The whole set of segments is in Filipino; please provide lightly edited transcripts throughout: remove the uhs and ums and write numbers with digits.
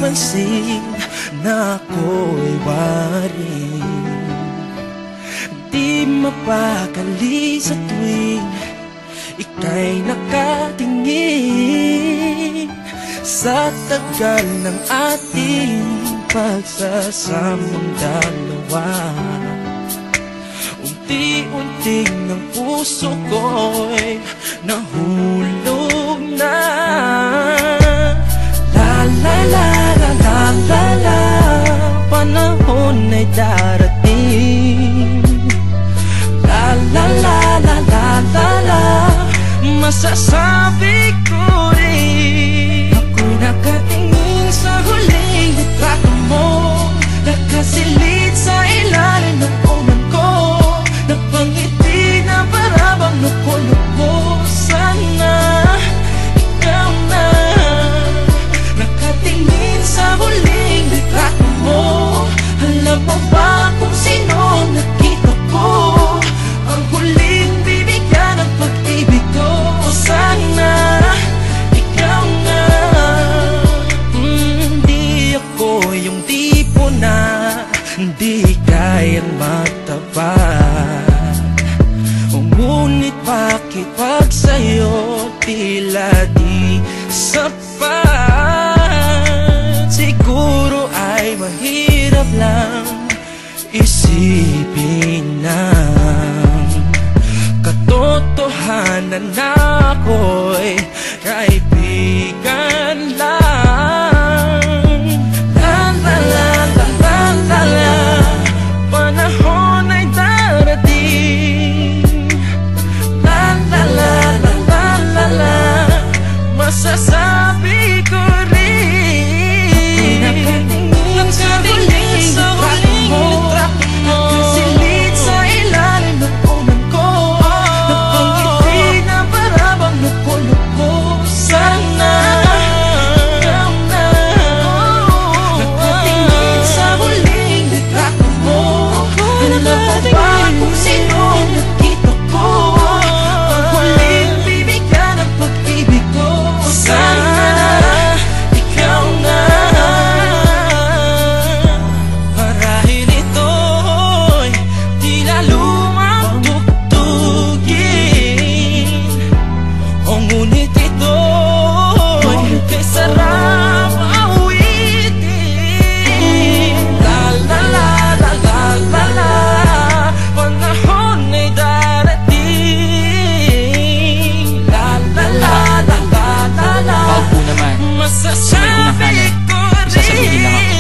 mapansin na ako'y waring di mapakali sa tuwing ika'y nakatingin sa tagal ng ating pagsasamang dalawa. Unti-unting ng puso ko'y nahulog na. La la la la la la la, panahon ay darating. La la la la la la la, masasabi ko rin ako'y nakatingin sa huling litrato mo, nakasilid sa ilalim ng unan ko, napangiti na para bang nuko-nuko. Sana ikaw na nakatingin sa huling litrato mo. Alam mo ba kung sino nakita ko, ang huling bibigyan ng pag-ibig ko? Sana ikaw na. Di ako yung tipo na di kayang magtapat, ngunit bakit pag sa'yo tila di sapat? Siguro ay mahirap lang isipin ng katotohanan na ako'y kaibigan lang. La la la la la la la, panahon ay darating. La la la la la la la, masasabi ko rin nakatingin sa huling litrato mo, nakasilid sa ilalim ng unan ko, napangiti na para bang nuko-nuko. Sana ikaw na nakatingin sa huling litrato mo. Alam mo ba kung sino nakita ko, ang huling bibigyan ng pag-ibig ko? Sana ikaw na. Marahil ito'y tila lumang tugtugin, o ngunit ito'y kay sarap awitin. La la la la la la la, panahon ay darating. La la la la la la la, Paupo naman sa may unang kanan. Sasabihin lang ako,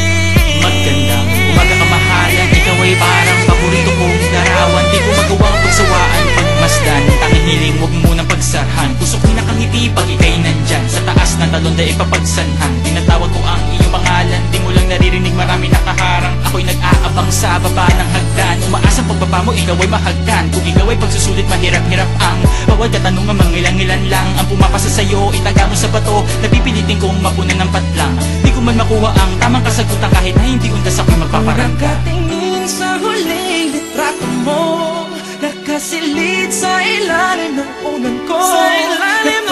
magandang umaga kamahalan. Ikaw ay parang paborito kong larawan. Di ko magawang pagsawaan, pagmasdan, tanging hiling huwag munang pagsarhan. Gusto ko'y nakangiti pag ika'y nandyan, sa taas ng talon dahil ipapagsanhan. Tinatawag ko ang iyong pangalan, di mo lang naririnig, marami nakaharang. Ako'y nag-aabang sa baba ng hagdan, umaasang pagbaba mo ikaw ay mahagdan. Kung ikaw ay pagsusulit mahirap-hirap ang bawal katanungan, mangilang-ilan lang ang pumapasa sa'yo, itaga mo sa bato, napipilitin kong mapunan ng patlang. Di ko man makuha ang tamang kasagutan kahit na hindi undas ako'y magpaparangka. nakatingin sa huling litrato mo, nakasilid sa ilalim ng unan ko, sa ilalim